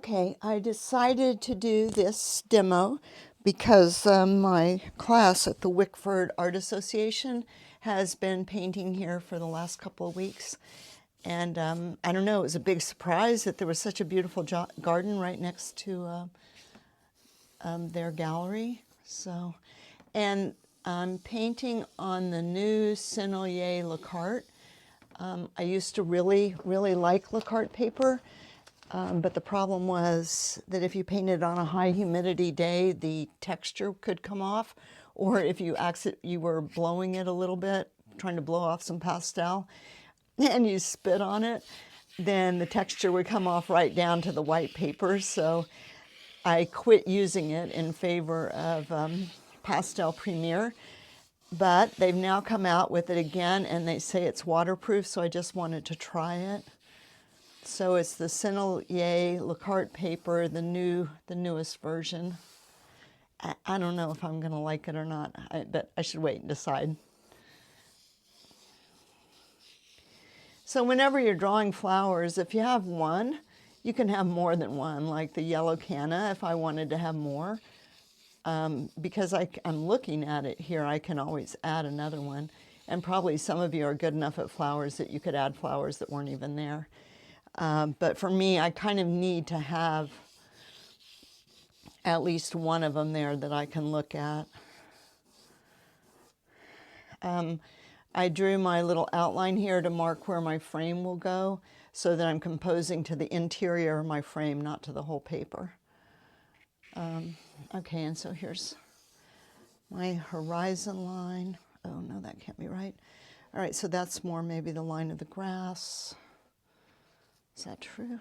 Okay, I decided to do this demo because my class at the Wickford Art Association has been painting here for the last couple of weeks. And I don't know, it was a big surprise that there was such a beautiful garden right next to their gallery. So, and I'm painting on the new Sennilier Carte. I used to really like Carte paper, but the problem was that if you painted on a high humidity day, the texture could come off, or if you were blowing it a little bit, trying to blow off some pastel, and you spit on it, then the texture would come off right down to the white paper. So I quit using it in favor of Pastel Premier. But they've now come out with it again, and they say it's waterproof, so I just wanted to try it. So it's the Sennilier Carte paper, the newest version. I don't know if I'm going to like it or not, but I should wait and decide. So whenever you're drawing flowers, if you have one, you can have more than one, like the yellow canna if I wanted to have more. Because I'm looking at it here, I can always add another one. And probably some of you are good enough at flowers that you could add flowers that weren't even there. But for me, I kind of need to have at least one of them there that I can look at. I drew my little outline here to mark where my frame will go so that I'm composing to the interior of my frame, not to the whole paper. Okay, and so here's my horizon line. Oh no, that can't be right. All right, so that's more maybe the line of the grass. Is that true?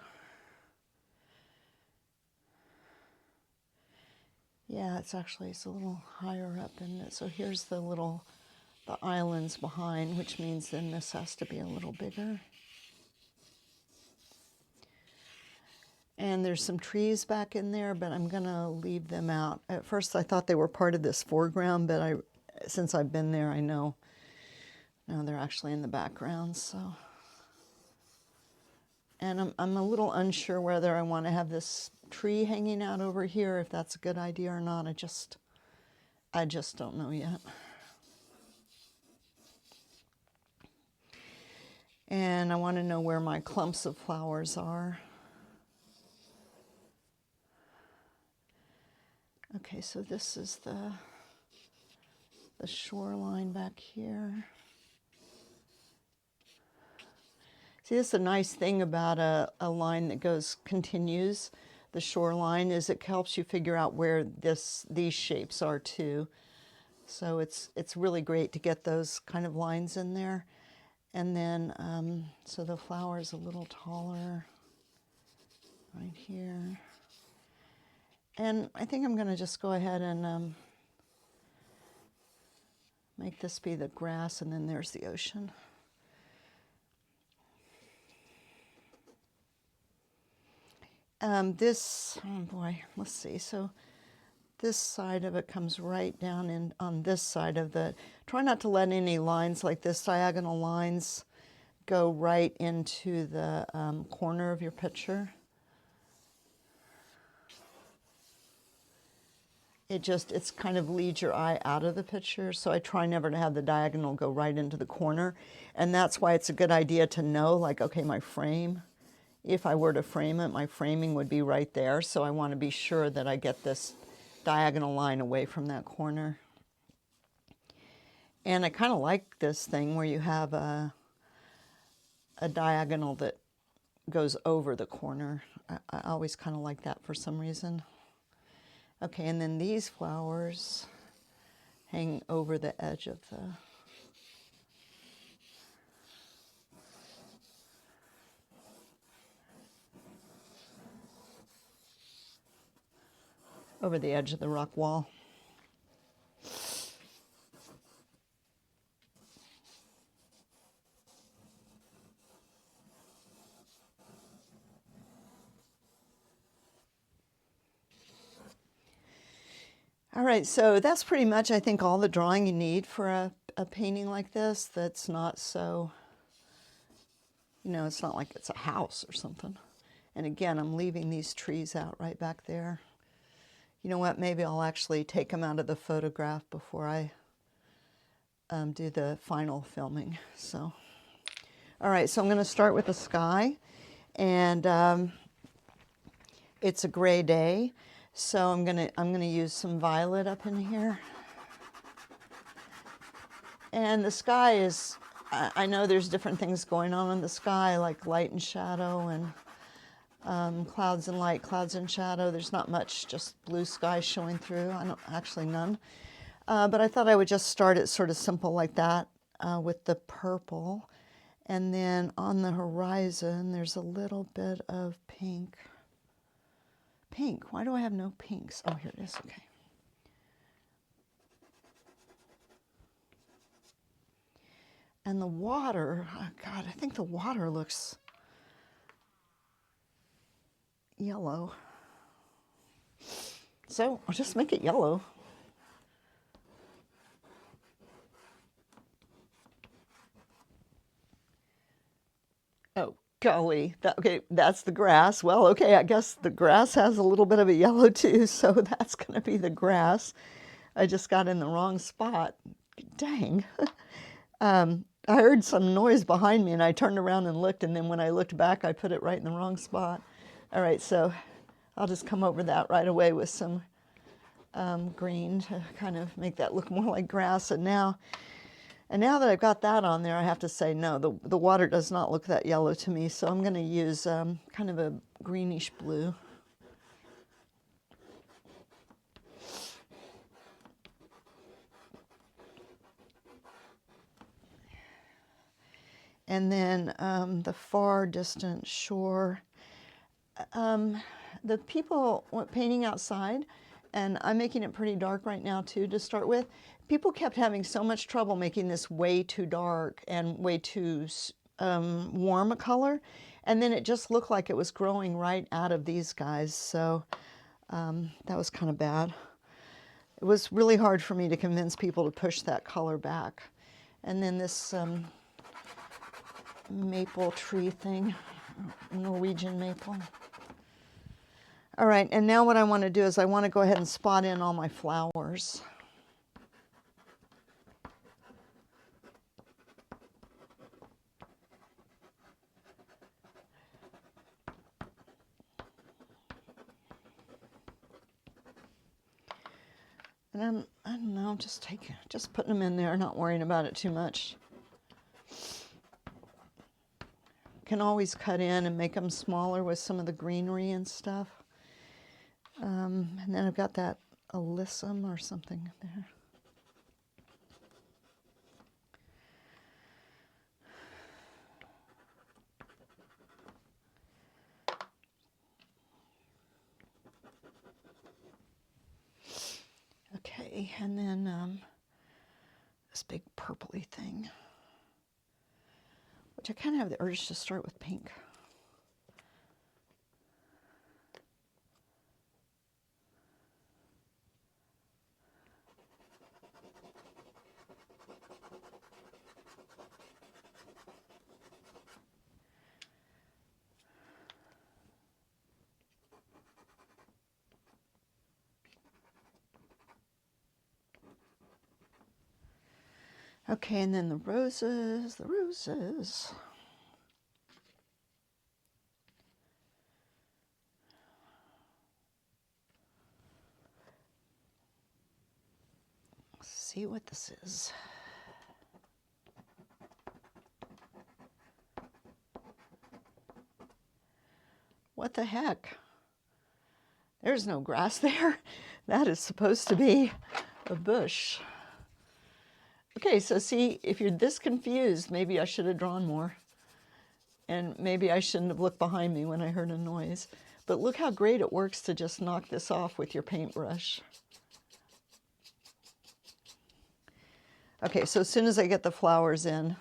Yeah, it's a little higher up in it. So here's the islands behind, which means then this has to be a little bigger. And there's some trees back in there, but I'm gonna leave them out. At first I thought they were part of this foreground, but since I've been there, I know no, they're actually in the background. So, and I'm a little unsure whether I want to have this tree hanging out over here, if that's a good idea or not. I just don't know yet. And I want to know where my clumps of flowers are. Okay, so this is the shoreline back here. See, this is a nice thing about a line that continues the shoreline, is it helps you figure out where these shapes are too. So it's really great to get those kind of lines in there. And then, so the flower is a little taller right here. And I think I'm going to just go ahead and make this be the grass, and then there's the ocean. Oh boy, let's see. So this side of it comes right down in on this side of the, try not to let any lines like this, diagonal lines, go right into the corner of your picture. It's kind of leads your eye out of the picture, so I try never to have the diagonal go right into the corner. And that's why it's a good idea to know, like, okay, my frame, if I were to frame it, my framing would be right there, so I want to be sure that I get this diagonal line away from that corner. And I kind of like this thing where you have a diagonal that goes over the corner. I always kind of like that for some reason. Okay, and then these flowers hang over the edge of the edge of the rock wall. All right, so that's pretty much, I think, all the drawing you need for a painting like this that's not so, it's not like it's a house or something. And again, I'm leaving these trees out right back there. You know what, maybe I'll actually take them out of the photograph before I do the final filming. So, all right, so I'm going to start with the sky, and it's a gray day, so I'm gonna use some violet up in here. And the sky is, I know there's different things going on in the sky, like light and shadow, and clouds and light, clouds and shadow. There's not much, just blue sky showing through. I don't, actually none. But I thought I would just start it sort of simple like that with the purple. And then on the horizon, there's a little bit of pink. Pink, why do I have no pinks? Oh, here it is, okay. And the water, oh God, I think the water looks yellow. So I'll just make it yellow. Oh, golly. Okay, that's the grass. Well, okay, I guess the grass has a little bit of a yellow too, so that's going to be the grass. I just got in the wrong spot. Dang. I heard some noise behind me, and I turned around and looked, and then when I looked back, I put it right in the wrong spot. All right, so I'll just come over that right away with some green to kind of make that look more like grass. And now that I've got that on there, I have to say, no, the water does not look that yellow to me, so I'm going to use kind of a greenish blue. And then the far distant shore. The people painting outside, and I'm making it pretty dark right now too to start with, people kept having so much trouble making this way too dark and way too warm a color, and then it just looked like it was growing right out of these guys, so that was kind of bad. It was really hard for me to convince people to push that color back. And then this maple tree thing, Norwegian maple. All right, and now what I want to do is I want to go ahead and spot in all my flowers. And I don't know, just putting them in there, not worrying about it too much. Can always cut in and make them smaller with some of the greenery and stuff. And then I've got that alyssum or something there. Okay, and then this big purpley thing, which I kind of have the urge to start with pink. Okay, and then the roses. Let's see what this is. What the heck? There's no grass there. That is supposed to be a bush. Okay, so see, if you're this confused, maybe I should have drawn more. And maybe I shouldn't have looked behind me when I heard a noise. But look how great it works to just knock this off with your paintbrush. Okay, so as soon as I get the flowers in,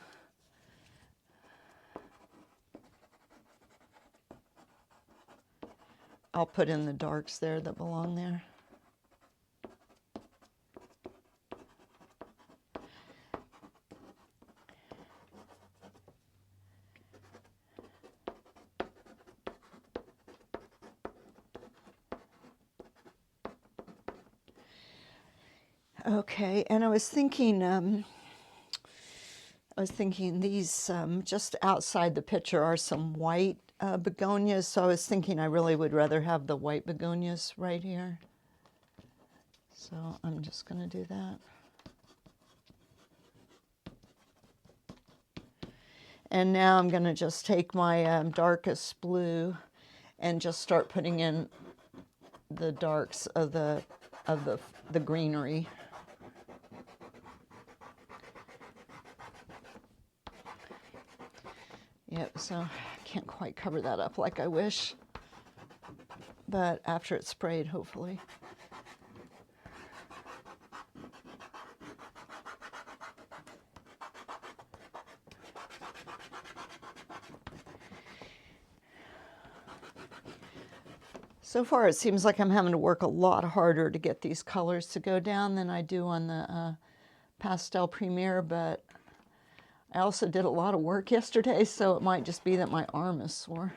I'll put in the darks there that belong there. Okay, and I was thinking these just outside the picture are some white begonias, so I was thinking I really would rather have the white begonias right here. So I'm just going to do that. And now I'm going to just take my darkest blue and just start putting in the darks of the greenery. Yep, so I can't quite cover that up like I wish, but after it's sprayed, hopefully. So far, it seems like I'm having to work a lot harder to get these colors to go down than I do on the Pastel Premier, but I also did a lot of work yesterday, so it might just be that my arm is sore.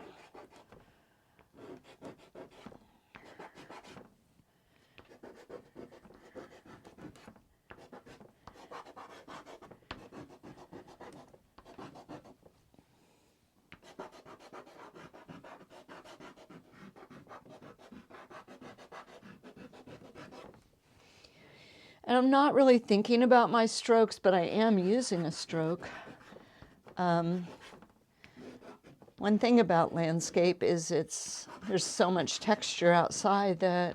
And I'm not really thinking about my strokes, but I am using a stroke. One thing about landscape is there's so much texture outside that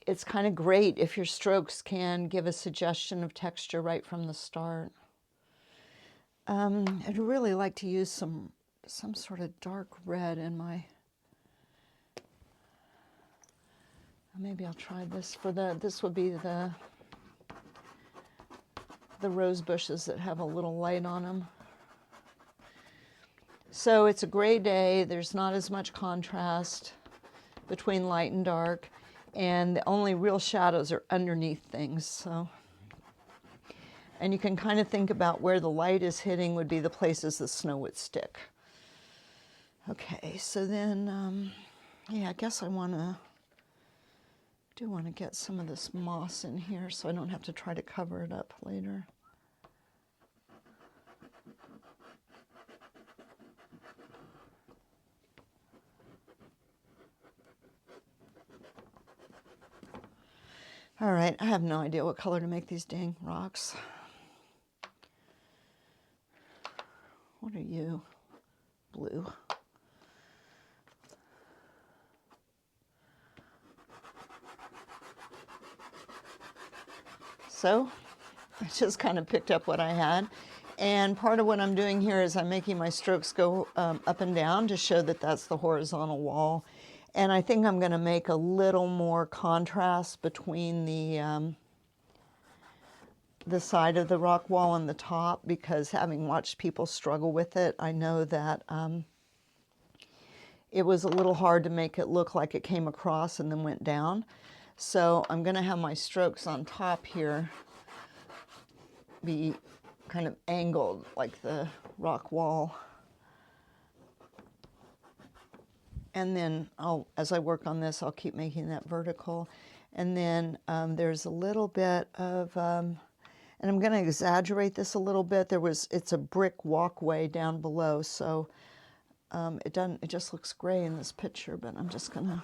it's kind of great if your strokes can give a suggestion of texture right from the start. I'd really like to use some sort of dark red in my... Maybe I'll try this for this would be the rose bushes that have a little light on them. So it's a gray day, there's not as much contrast between light and dark, and the only real shadows are underneath things. So, and you can kind of think about where the light is hitting would be the places the snow would stick. Okay, so then, yeah, I guess I do want to get some of this moss in here so I don't have to try to cover it up later. All right, I have no idea what color to make these dang rocks. What are you? Blue. So I just kind of picked up what I had. And part of what I'm doing here is I'm making my strokes go up and down to show that that's the horizontal wall. And I think I'm going to make a little more contrast between the side of the rock wall and the top, because having watched people struggle with it, I know that it was a little hard to make it look like it came across and then went down. So I'm going to have my strokes on top here be kind of angled like the rock wall. And then as I work on this, I'll keep making that vertical. And then there's a little bit of, and I'm going to exaggerate this a little bit. It's a brick walkway down below, so it just looks gray in this picture, but I'm just going to...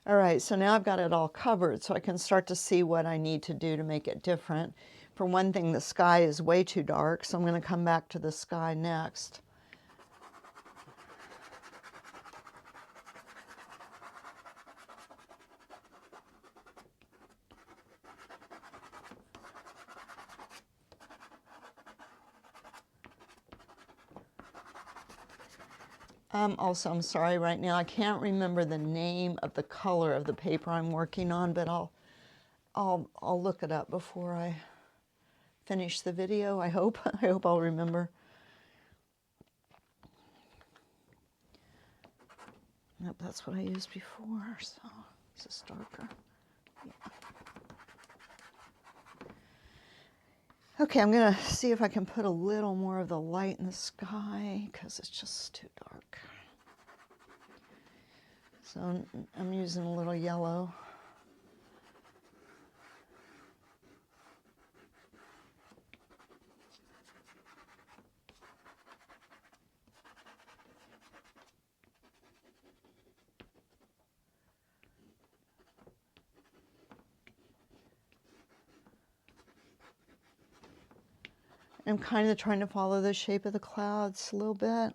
All right, so now I've got it all covered, so I can start to see what I need to do to make it different. For one thing, the sky is way too dark, so I'm going to come back to the sky next. Also, I'm sorry right now, I can't remember the name of the color of the paper I'm working on, but I'll look it up before I finish the video, I hope. I hope I'll remember. Nope, that's what I used before, so this is darker. Yeah. Okay, I'm gonna see if I can put a little more of the light in the sky because it's just too dark. So I'm using a little yellow. I'm kind of trying to follow the shape of the clouds a little bit.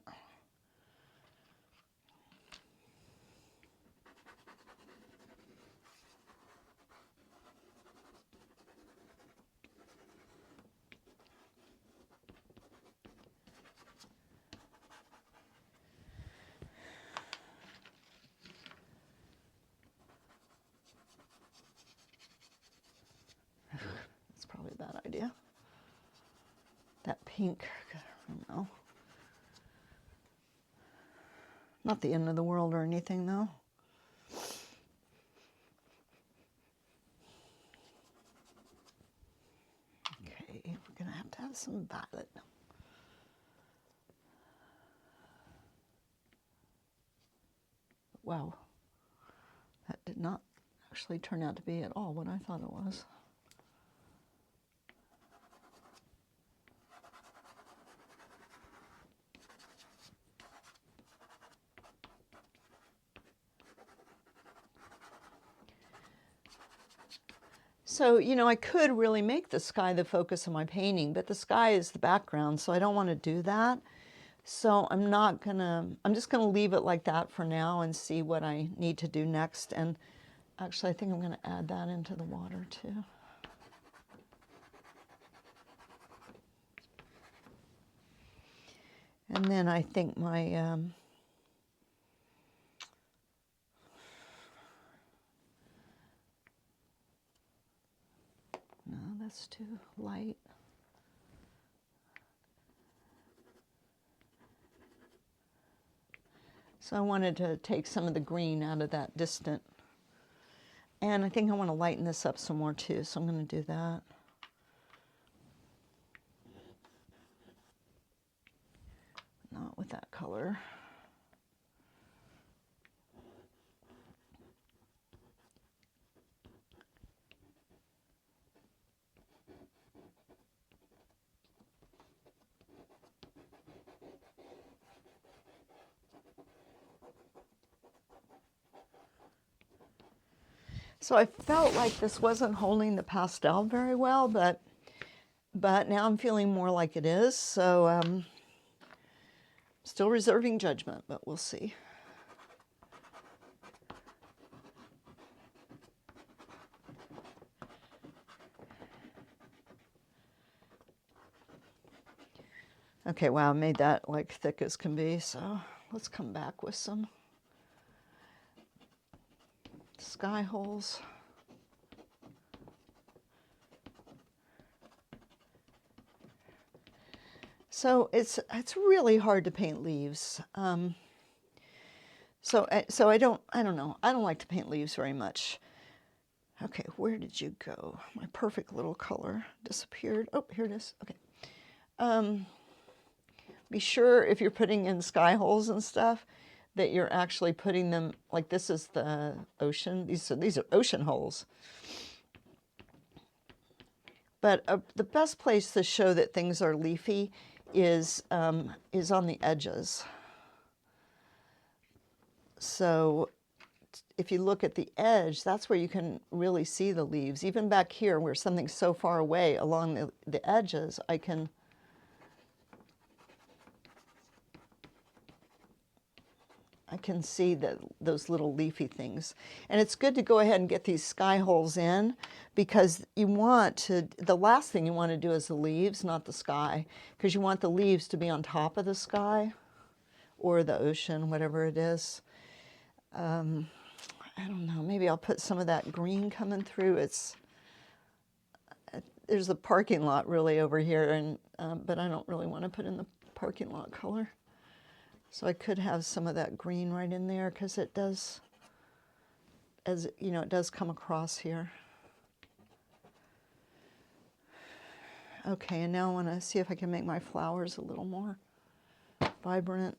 That's probably a bad idea. That pink, I don't know. Not the end of the world or anything though. Okay, we're gonna have to have some violet. Wow, that did not actually turn out to be at all what I thought it was. So, you know, I could really make the sky the focus of my painting, but the sky is the background, so I don't want to do that. So I'm just gonna leave it like that for now and see what I need to do next. And actually, I think I'm gonna add that into the water too. And then I think my, no, that's too light. So I wanted to take some of the green out of that distant. And I think I want to lighten this up some more too, so I'm going to do that. Not with that color. So I felt like this wasn't holding the pastel very well, but now I'm feeling more like it is. So still reserving judgment, but we'll see. Okay, wow, I made that like thick as can be. So let's come back with some sky holes. So it's really hard to paint leaves. So I don't know. I don't like to paint leaves very much. Okay, where did you go? My perfect little color disappeared. Oh, here it is. Okay. Be sure if you're putting in sky holes and stuff that you're actually putting them, like this is the ocean. These are ocean holes. But the best place to show that things are leafy is on the edges. So if you look at the edge, that's where you can really see the leaves. Even back here where something's so far away along the edges, I can see those little leafy things. And it's good to go ahead and get these sky holes in because the last thing you want to do is the leaves, not the sky, because you want the leaves to be on top of the sky or the ocean, whatever it is. I don't know, maybe I'll put some of that green coming through. There's a parking lot really over here, and but I don't really want to put in the parking lot color. So I could have some of that green right in there because it does, as you know, it does come across here. Okay, and now I want to see if I can make my flowers a little more vibrant.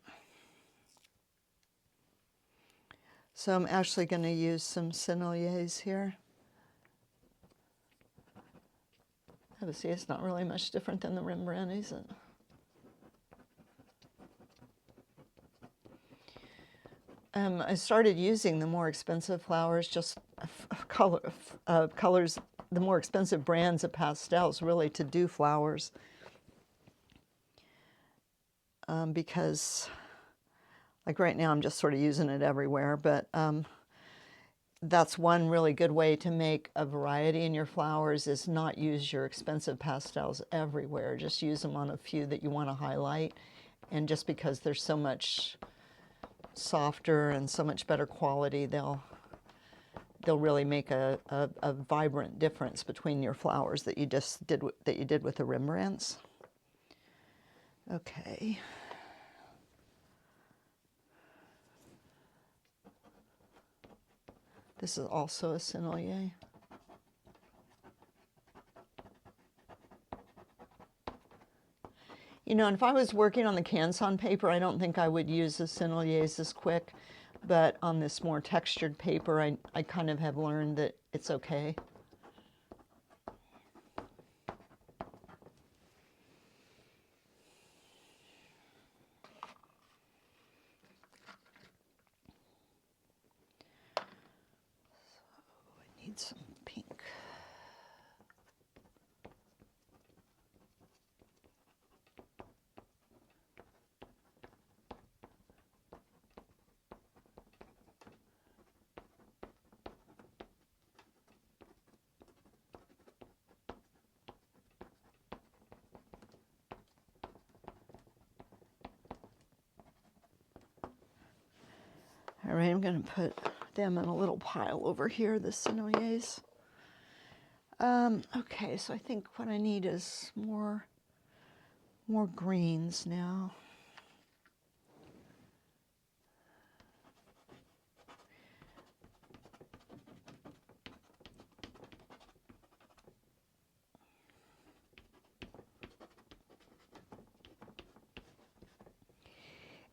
So I'm actually going to use some Senniliers here. Oh, see, it's not really much different than the Rembrandt, is it? I started using the more expensive flowers, just colors, the more expensive brands of pastels, really, to do flowers. Because, like right now, I'm just sort of using it everywhere, but that's one really good way to make a variety in your flowers, is not use your expensive pastels everywhere. Just use them on a few that you want to highlight. And just because they're so much softer and so much better quality, they'll really make a vibrant difference between your flowers that you did with the Rembrandts. Okay. This is also a Sennelier. You know, and if I was working on the Canson paper, I don't think I would use the Senneliers as quick. But on this more textured paper, I kind of have learned that it's okay. So I need some pink. All right, I'm going to put them in a little pile over here, the Senneliers. Okay, so I think what I need is more greens now.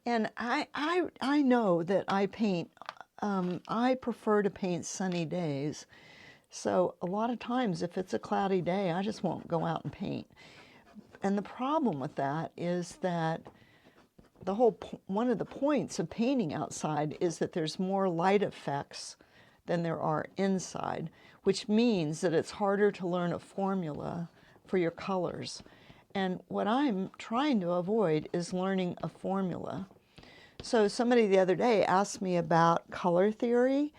And I know that I paint, I prefer to paint sunny days. So a lot of times if it's a cloudy day, I just won't go out and paint. And the problem with that is that one of the points of painting outside is that there's more light effects than there are inside, which means that it's harder to learn a formula for your colors. And what I'm trying to avoid is learning a formula. So somebody the other day asked me about color theory,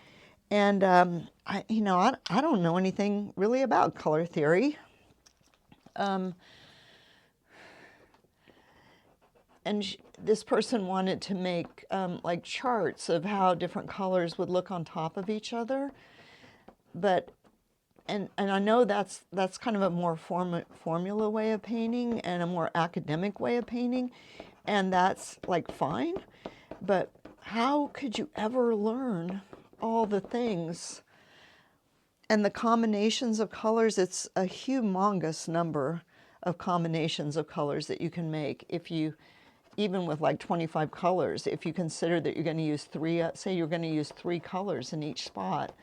and I don't know anything really about color theory. And this person wanted to make like charts of how different colors would look on top of each other. But and I know that's kind of a more formula way of painting and a more academic way of painting, and that's like fine. But how could you ever learn all the things and the combinations of colors? It's a humongous number of combinations of colors that you can make if you, even with like 25 colors, if you consider that you're going to use three, say you're going to use 3 colors in each spot,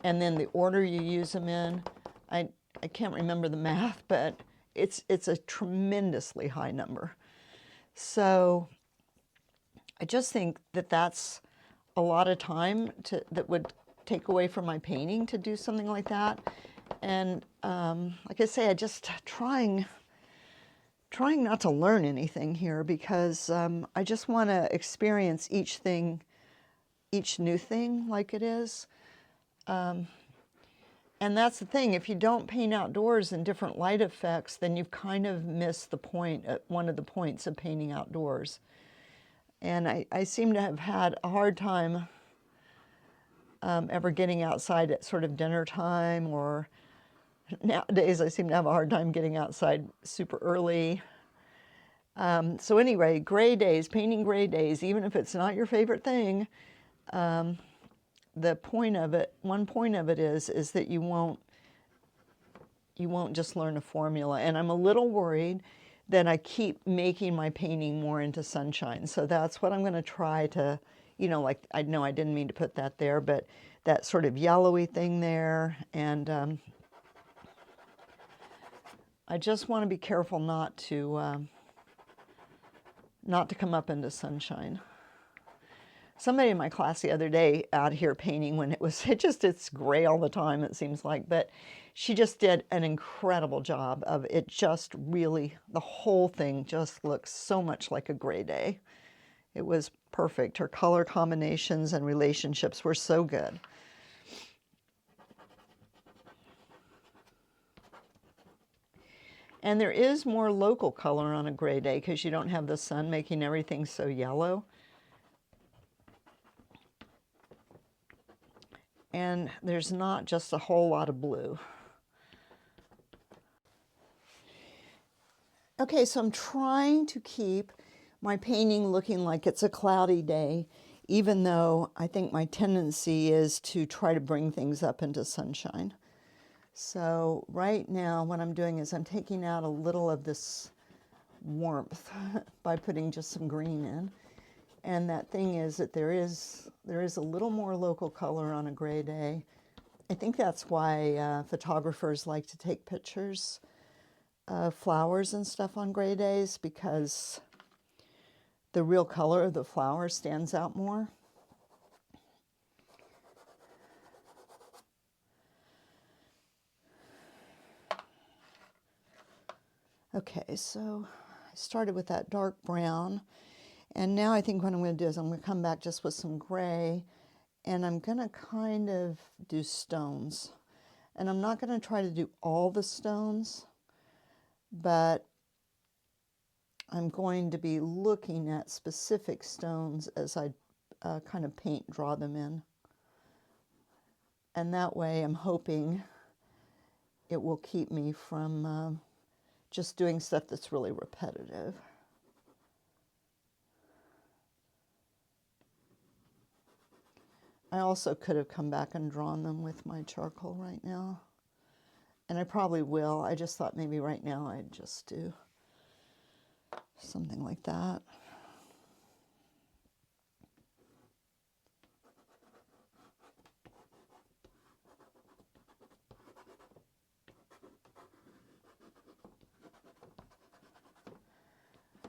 and then the order you use them in, I can't remember the math, but it's a tremendously high number. So I just think that that's a lot of time that would take away from my painting to do something like that. And like I say, I just trying not to learn anything here, because I just want to experience each new thing like it is. And that's the thing, if you don't paint outdoors in different light effects, then you've kind of missed the point, one of the points of painting outdoors. And I seem to have had a hard time ever getting outside at sort of dinner time, or nowadays I seem to have a hard time getting outside super early. So anyway, gray days, painting gray days, even if it's not your favorite thing, the point of it, one point of it is that you won't You won't just learn a formula. And I'm a little worried that I keep making my painting more into sunshine. So that's what I'm going to try to, like, I know I didn't mean to put that there, but that sort of yellowy thing there. And I just want to be careful not to come up into sunshine. Somebody in my class the other day out here painting when it's gray all the time, it seems like, but she just did an incredible job of it. Just really, the whole thing just looks so much like a gray day. It was perfect. Her color combinations and relationships were so good. And there is more local color on a gray day because you don't have the sun making everything so yellow. And there's not just a whole lot of blue. Okay, so I'm trying to keep my painting looking like it's a cloudy day, even though I think my tendency is to try to bring things up into sunshine. So right now what I'm doing is I'm taking out a little of this warmth by putting just some green in. And that thing is that there is a little more local color on a gray day. I think that's why photographers like to take pictures of flowers and stuff on gray days, because the real color of the flower stands out more. Okay, so I started with that dark brown, and now I think what I'm going to do is I'm going to come back just with some gray, and I'm going to kind of do stones. And I'm not going to try to do all the stones, but I'm going to be looking at specific stones as I kind of draw them in. And that way I'm hoping it will keep me from just doing stuff that's really repetitive. I also could have come back and drawn them with my charcoal right now. And I probably will. I just thought maybe right now I'd just do something like that.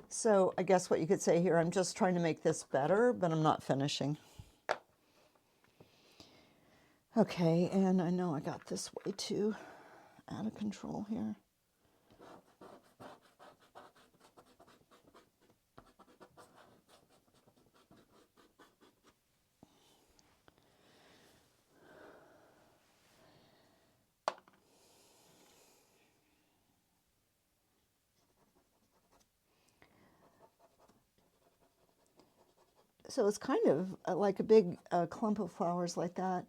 So I guess what you could say here, I'm just trying to make this better, but I'm not finishing. Okay, and I know I got this way too out of control here. So it's kind of like a big clump of flowers like that.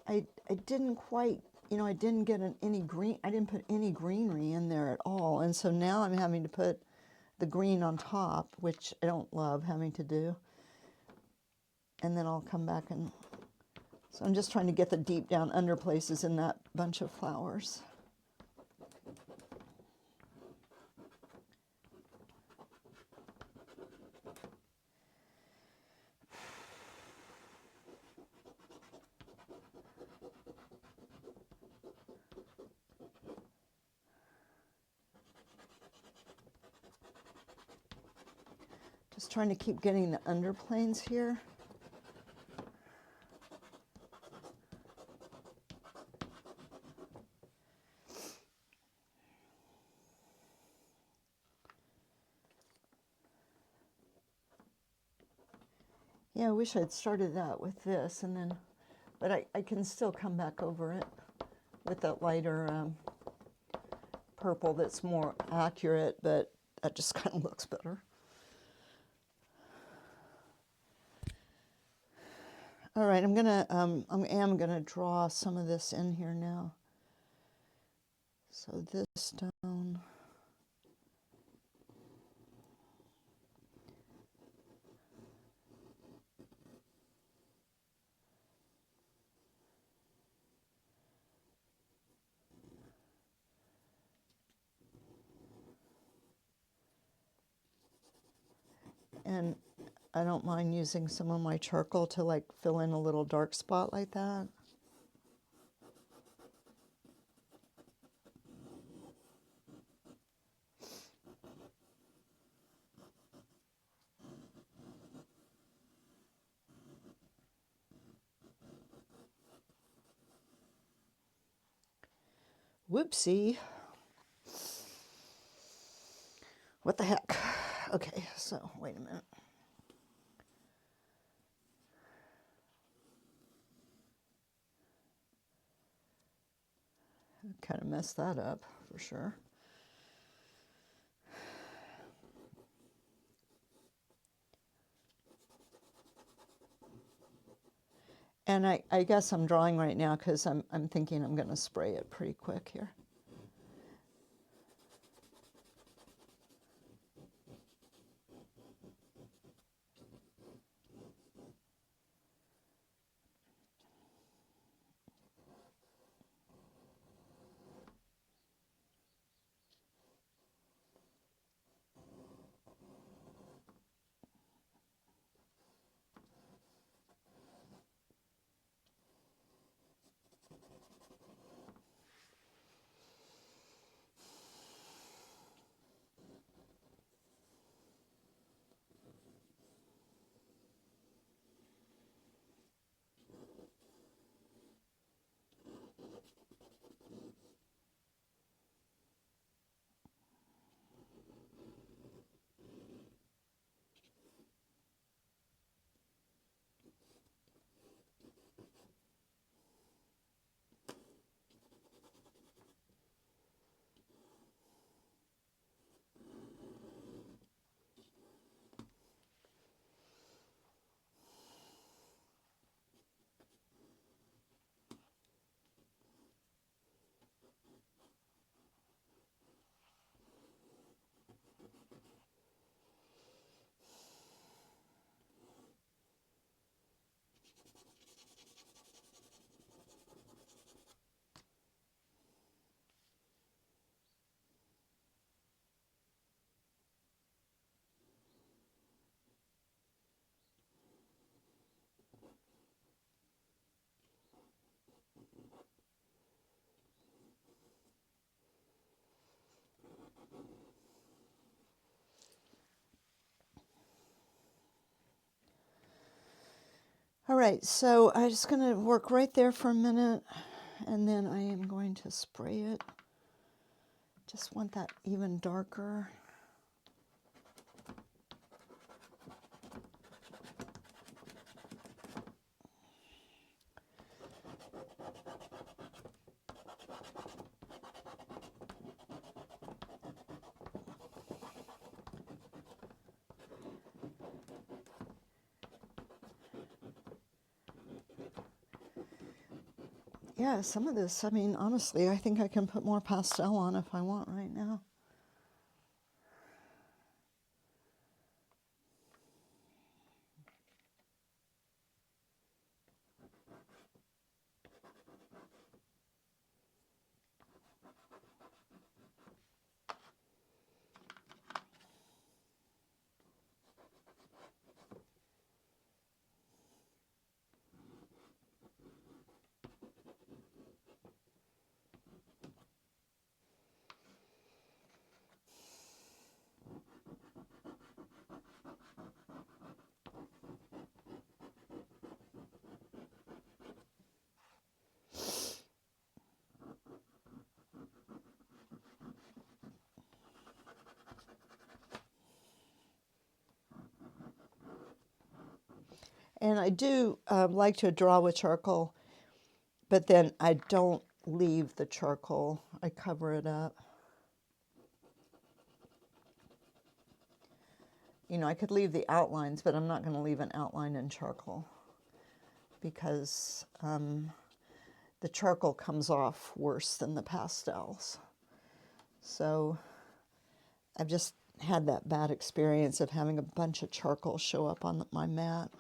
I didn't quite, I didn't get any green, I didn't put any greenery in there at all. And so now I'm having to put the green on top, which I don't love having to do. And then I'll come back and, so I'm just trying to get the deep down under places in that bunch of flowers. Just trying to keep getting the underplanes here. Yeah, I wish I'd started that with this, and then, but I can still come back over it with that lighter purple that's more accurate, but that just kind of looks better. All right, I am gonna draw some of this in here now. So this stone. And I don't mind using some of my charcoal to like fill in a little dark spot like that. Whoopsie. What the heck? Okay, so wait a minute. Kind of messed that up for sure. And I guess I'm drawing right now because I'm thinking I'm going to spray it pretty quick here. All right, so I'm just going to work right there for a minute, and then I am going to spray it. Just want that even darker. Yeah, some of this, I mean, honestly, I think I can put more pastel on if I want right now. And I do like to draw with charcoal, but then I don't leave the charcoal. I cover it up. You know, I could leave the outlines, but I'm not going to leave an outline in charcoal because the charcoal comes off worse than the pastels. So I've just had that bad experience of having a bunch of charcoal show up on my mat.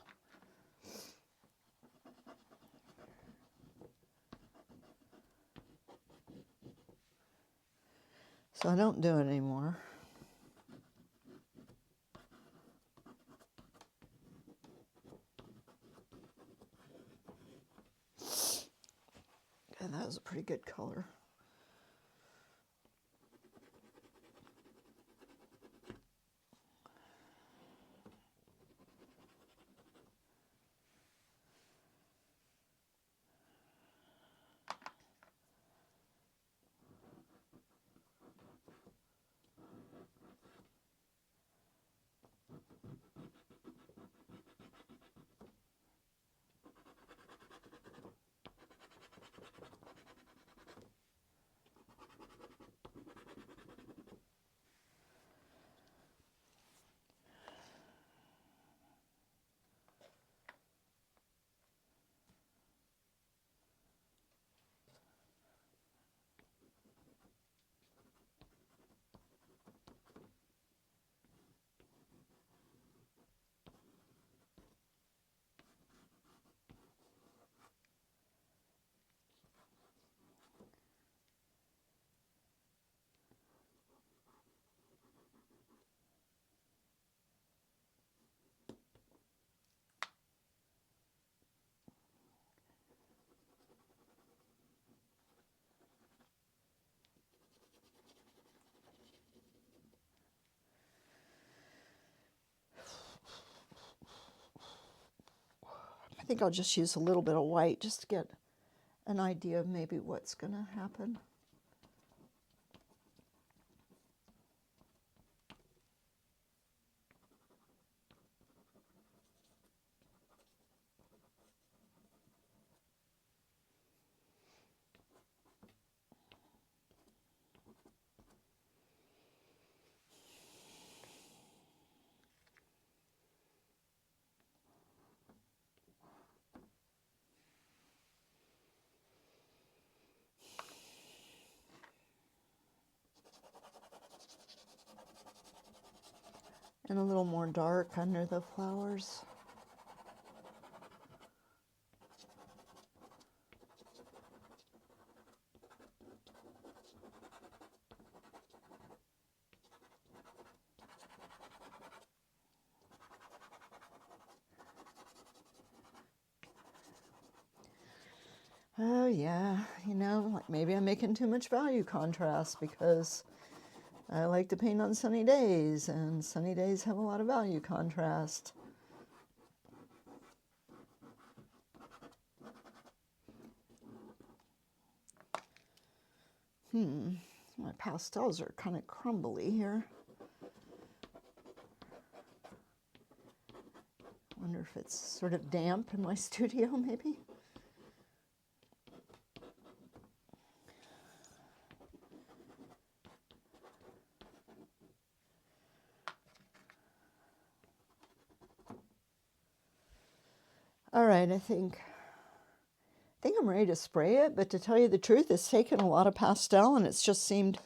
So I don't do it anymore. And that was a pretty good color. I think I'll just use a little bit of white just to get an idea of maybe what's going to happen. And a little more dark under the flowers. Oh yeah, you know, like maybe I'm making too much value contrast because I like to paint on sunny days, and sunny days have a lot of value contrast. My pastels are kind of crumbly here. Wonder if it's sort of damp in my studio, maybe. All right, I think I'm ready to spray it, but to tell you the truth, it's taken a lot of pastel and it's just seemed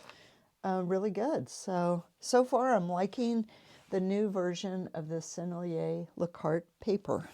really good. So far I'm liking the new version of the Sennilier Carte Paper.